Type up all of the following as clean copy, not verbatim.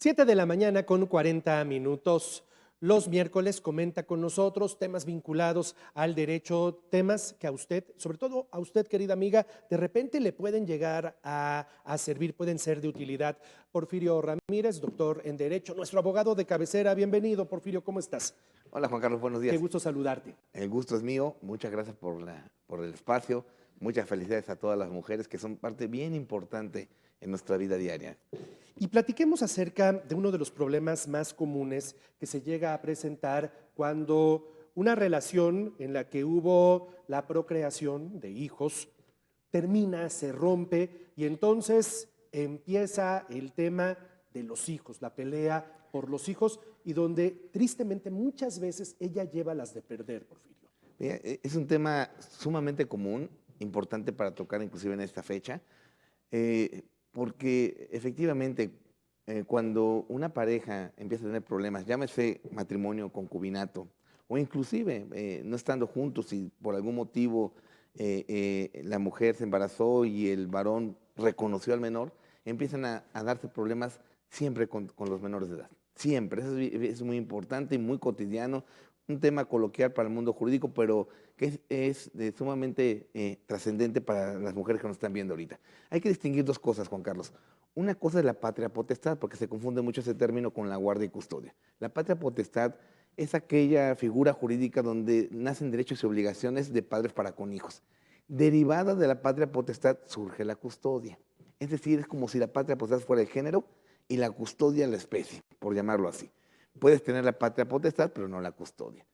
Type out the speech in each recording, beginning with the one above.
7 de la mañana con 40 minutos. Los miércoles comenta con nosotros temas vinculados al derecho, temas que a usted, sobre todo a usted, querida amiga, de repente le pueden llegar a servir, pueden ser de utilidad. Porfirio Ramírez, doctor en Derecho, nuestro abogado de cabecera. Bienvenido, Porfirio, ¿cómo estás? Hola Juan Carlos, buenos Qué días. gusto saludarte. El gusto es mío, muchas gracias por el espacio, muchas felicidades a todas las mujeres que son parte bien importante en nuestra vida diaria. Y platiquemos acerca de uno de los problemas más comunes que se llega a presentar cuando una relación en la que hubo la procreación de hijos termina, se rompe y entonces empieza el tema de los hijos, la pelea por los hijos y donde tristemente muchas veces ella lleva las de perder, Porfirio. Mira, es un tema sumamente común, importante para tocar inclusive en esta fecha, porque efectivamente cuando una pareja empieza a tener problemas, llámese matrimonio, concubinato, o inclusive no estando juntos y por algún motivo la mujer se embarazó y el varón reconoció al menor, empiezan a darse problemas siempre con los menores de edad. Siempre, eso es muy importante y muy cotidiano, un tema coloquial para el mundo jurídico, pero que sumamente trascendente para las mujeres que nos están viendo ahorita. Hay que distinguir dos cosas, Juan Carlos. Una cosa es la patria potestad, porque se confunde mucho ese término con la guardia y custodia. La patria potestad es aquella figura jurídica donde nacen derechos y obligaciones de padres para con hijos. Derivada de la patria potestad surge la custodia. Es decir, es como si la patria potestad fuera el género y la custodia la especie, por llamarlo así. Puedes tener la patria potestad, pero no la custodia.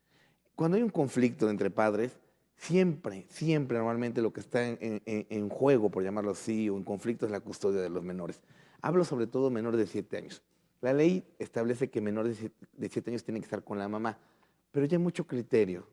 Cuando hay un conflicto entre padres, siempre normalmente lo que está en juego, por llamarlo así, o en conflicto es la custodia de los menores. Hablo sobre todo menores de 7 años. La ley establece que menores de 7 años tienen que estar con la mamá, pero ya hay muchos criterios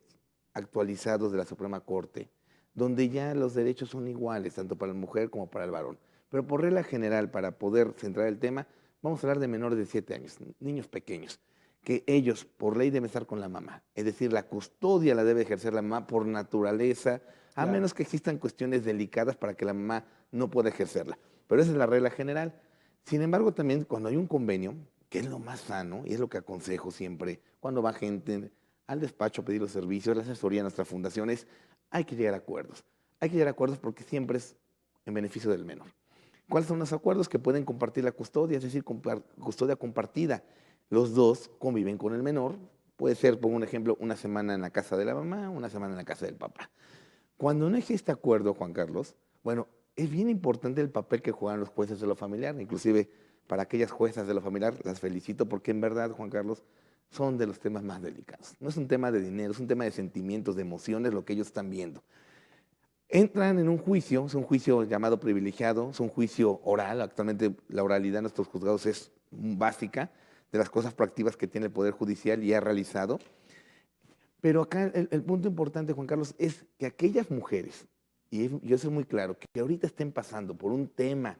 actualizados de la Suprema Corte, donde ya los derechos son iguales, tanto para la mujer como para el varón. Pero por regla general, para poder centrar el tema, vamos a hablar de menores de 7 años, niños pequeños, que ellos por ley deben estar con la mamá. Es decir, la custodia la debe ejercer la mamá por naturaleza, a Claro. menos que existan cuestiones delicadas para que la mamá no pueda ejercerla. Pero esa es la regla general. Sin embargo, también cuando hay un convenio, que es lo más sano y es lo que aconsejo siempre, cuando va gente al despacho a pedir los servicios, la asesoría de nuestras fundaciones, hay que llegar a acuerdos. Hay que llegar a acuerdos porque siempre es en beneficio del menor. ¿Cuáles son los acuerdos? Que pueden compartir la custodia, es decir, custodia compartida. Los dos conviven con el menor. Puede ser, pongo un ejemplo, una semana en la casa de la mamá, una semana en la casa del papá. Cuando no existe acuerdo, Juan Carlos, bueno, es bien importante el papel que juegan los jueces de lo familiar. Inclusive para aquellas juezas de lo familiar las felicito porque en verdad, Juan Carlos, son de los temas más delicados. No es un tema de dinero, es un tema de sentimientos, de emociones, lo que ellos están viendo. Entran en un juicio, es un juicio llamado privilegiado, es un juicio oral. Actualmente la oralidad en nuestros juzgados es básica de las cosas proactivas que tiene el Poder Judicial y ha realizado. Pero acá el punto importante, Juan Carlos, es que aquellas mujeres, y yo soy muy claro, que ahorita estén pasando por un tema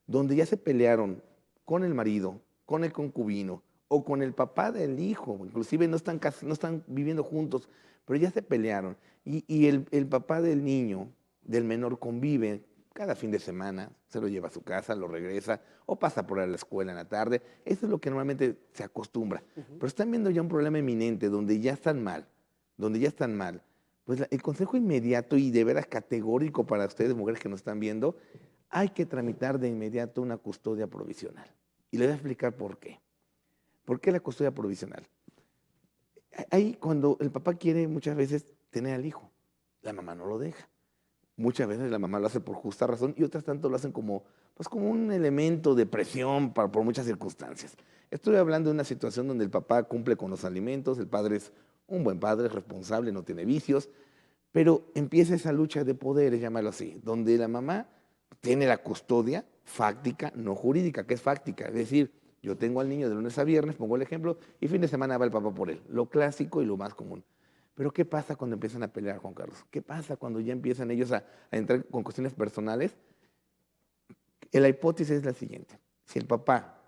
donde ya se pelearon con el marido, con el concubino o con el papá del hijo, inclusive no están viviendo juntos, pero ya se pelearon, y el papá del niño, del menor, convive cada fin de semana, se lo lleva a su casa, lo regresa o pasa por la escuela en la tarde. Eso es lo que normalmente se acostumbra. Pero están viendo ya un problema eminente donde ya están mal, pues el consejo inmediato y de veras categórico para ustedes, mujeres que nos están viendo, hay que tramitar de inmediato una custodia provisional. Y les voy a explicar por qué. ¿Por qué la custodia provisional? Ahí cuando el papá quiere muchas veces tener al hijo, la mamá no lo deja. Muchas veces la mamá lo hace por justa razón y otras tanto lo hacen como, pues como un elemento de presión por muchas circunstancias. Estoy hablando de una situación donde el papá cumple con los alimentos, el padre es un buen padre, es responsable, no tiene vicios, pero empieza esa lucha de poderes, llámalo así, donde la mamá tiene la custodia fáctica, no jurídica, que es fáctica. Es decir, yo tengo al niño de lunes a viernes, pongo el ejemplo, y fin de semana va el papá por él. Lo clásico y lo más común. Pero ¿qué pasa cuando empiezan a pelear, Juan Carlos? ¿Qué pasa cuando ya empiezan ellos a entrar con cuestiones personales? La hipótesis es la siguiente. Si el papá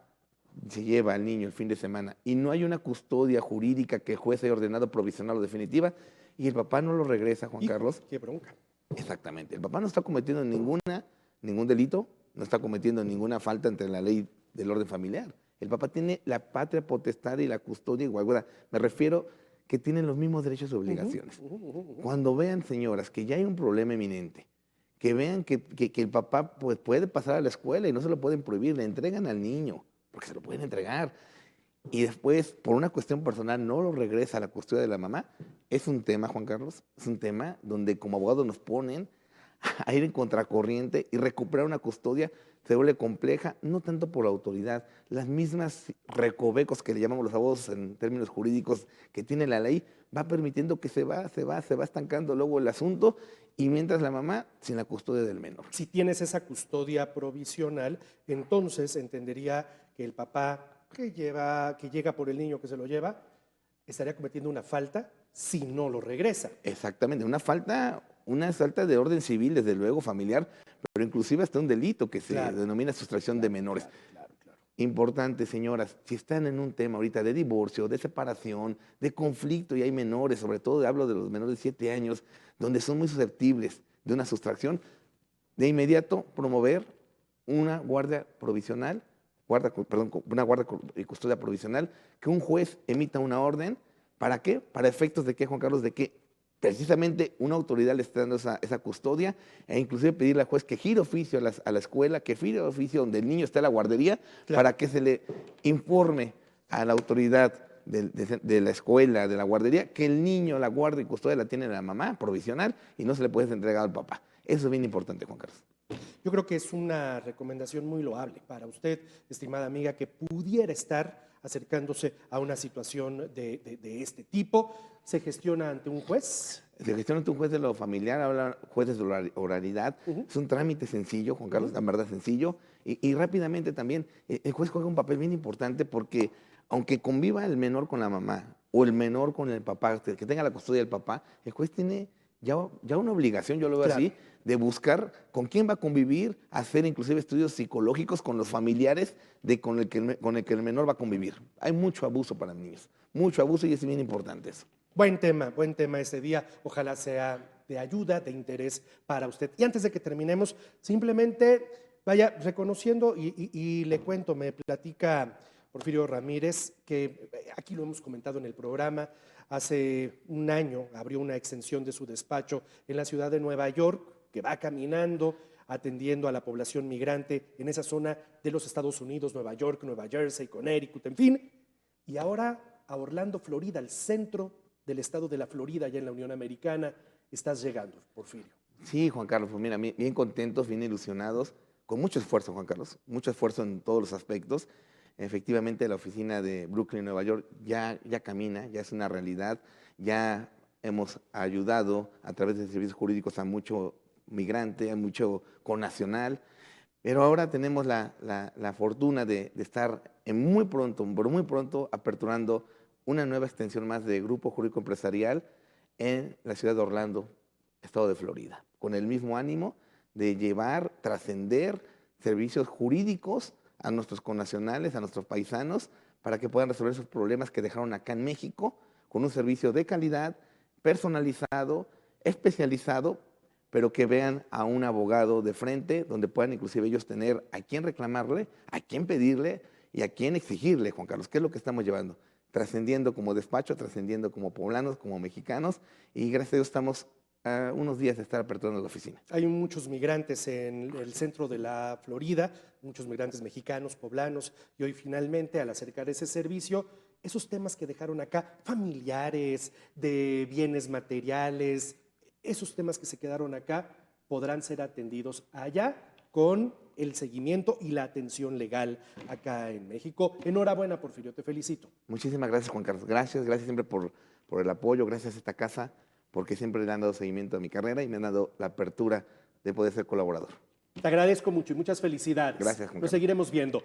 se lleva al niño el fin de semana y no hay una custodia jurídica que el juez haya ordenado provisional o definitiva, y el papá no lo regresa, Juan Híjole, Carlos, qué bronca. exactamente. El papá no está cometiendo ningún delito, no está cometiendo ninguna falta entre la ley del orden familiar. El papá tiene la patria potestad y la custodia igual. Bueno, me refiero que tienen los mismos derechos y obligaciones. Cuando vean, señoras, que ya hay un problema eminente, que vean que el papá pues, puede pasar a la escuela y no se lo pueden prohibir, le entregan al niño, porque se lo pueden entregar, y después, por una cuestión personal, no lo regresa a la custodia de la mamá, es un tema, Juan Carlos, es un tema donde como abogados nos ponen a ir en contracorriente y recuperar una custodia se vuelve compleja, no tanto por la autoridad, las mismas recovecos que le llamamos los abogados en términos jurídicos que tiene la ley, va permitiendo que se va estancando luego el asunto y mientras la mamá sin la custodia del menor. Si tienes esa custodia provisional, entonces entendería que el papá que llega por el niño que se lo lleva, estaría cometiendo una falta si no lo regresa. Exactamente, una falta de orden civil, desde luego familiar, pero inclusive hasta un delito que se denomina sustracción de menores. Claro. Importante, señoras, si están en un tema ahorita de divorcio, de separación, de conflicto y hay menores, sobre todo hablo de los menores de 7 años, donde son muy susceptibles de una sustracción, de inmediato promover una guardia provisional, una guardia y custodia provisional, que un juez emita una orden. ¿Para qué? Para efectos de qué, Juan Carlos, de que precisamente una autoridad le está dando esa custodia e inclusive pedirle al juez que gire oficio a la escuela, que gire oficio donde el niño está en la guardería, para que se le informe a la autoridad de la escuela, de la guardería, que el niño, la guardia y custodia la tiene la mamá provisional y no se le puede entregar al papá. Eso es bien importante, Juan Carlos. Yo creo que es una recomendación muy loable para usted, estimada amiga, que pudiera estar acercándose a una situación de este tipo. ¿Se gestiona ante un juez? Se gestiona ante un juez de lo familiar, habla jueces de oralidad. Es un trámite sencillo, Juan Carlos, la verdad sencillo. Y rápidamente también, el juez juega un papel bien importante porque aunque conviva el menor con la mamá o el menor con el papá, que tenga la custodia del papá, el juez tiene ya una obligación, yo lo veo así, de buscar con quién va a convivir, hacer inclusive estudios psicológicos con los familiares con el que el menor va a convivir. Hay mucho abuso para niños, mucho abuso y es bien importante eso. Buen tema este día. Ojalá sea de ayuda, de interés para usted. Y antes de que terminemos, simplemente vaya reconociendo y le cuento, me platica Porfirio Ramírez, que aquí lo hemos comentado en el programa, hace un año abrió una extensión de su despacho en la ciudad de Nueva York, que va caminando, atendiendo a la población migrante en esa zona de los Estados Unidos, Nueva York, Nueva Jersey, Connecticut, en fin. Y ahora a Orlando, Florida, al centro del estado de la Florida, allá en la Unión Americana, estás llegando, Porfirio. Sí, Juan Carlos, pues mira, bien contentos, bien ilusionados, con mucho esfuerzo, Juan Carlos, mucho esfuerzo en todos los aspectos. Efectivamente, la oficina de Brooklyn, Nueva York, ya camina, ya es una realidad, ya hemos ayudado a través de servicios jurídicos a mucho migrante, a mucho connacional, pero ahora tenemos la fortuna de estar muy pronto, aperturando una nueva extensión más de Grupo Jurídico Empresarial en la ciudad de Orlando, estado de Florida, con el mismo ánimo de llevar, trascender servicios jurídicos a nuestros connacionales, a nuestros paisanos, para que puedan resolver esos problemas que dejaron acá en México, con un servicio de calidad, personalizado, especializado, pero que vean a un abogado de frente, donde puedan inclusive ellos tener a quién reclamarle, a quién pedirle y a quién exigirle, Juan Carlos, ¿qué es lo que estamos llevando? Trascendiendo como despacho, trascendiendo como poblanos, como mexicanos, y gracias a Dios estamos a unos días de estar aperturando la oficina. Hay muchos migrantes en el centro de la Florida, muchos migrantes mexicanos, poblanos, y hoy finalmente al acercar ese servicio, esos temas que dejaron acá, familiares, de bienes materiales, esos temas que se quedaron acá, podrán ser atendidos allá con el seguimiento y la atención legal acá en México. Enhorabuena, Porfirio, te felicito. Muchísimas gracias, Juan Carlos. Gracias siempre por el apoyo, gracias a esta casa, porque siempre le han dado seguimiento a mi carrera y me han dado la apertura de poder ser colaborador. Te agradezco mucho y muchas felicidades. Gracias, Juan Carlos. Nos seguiremos viendo.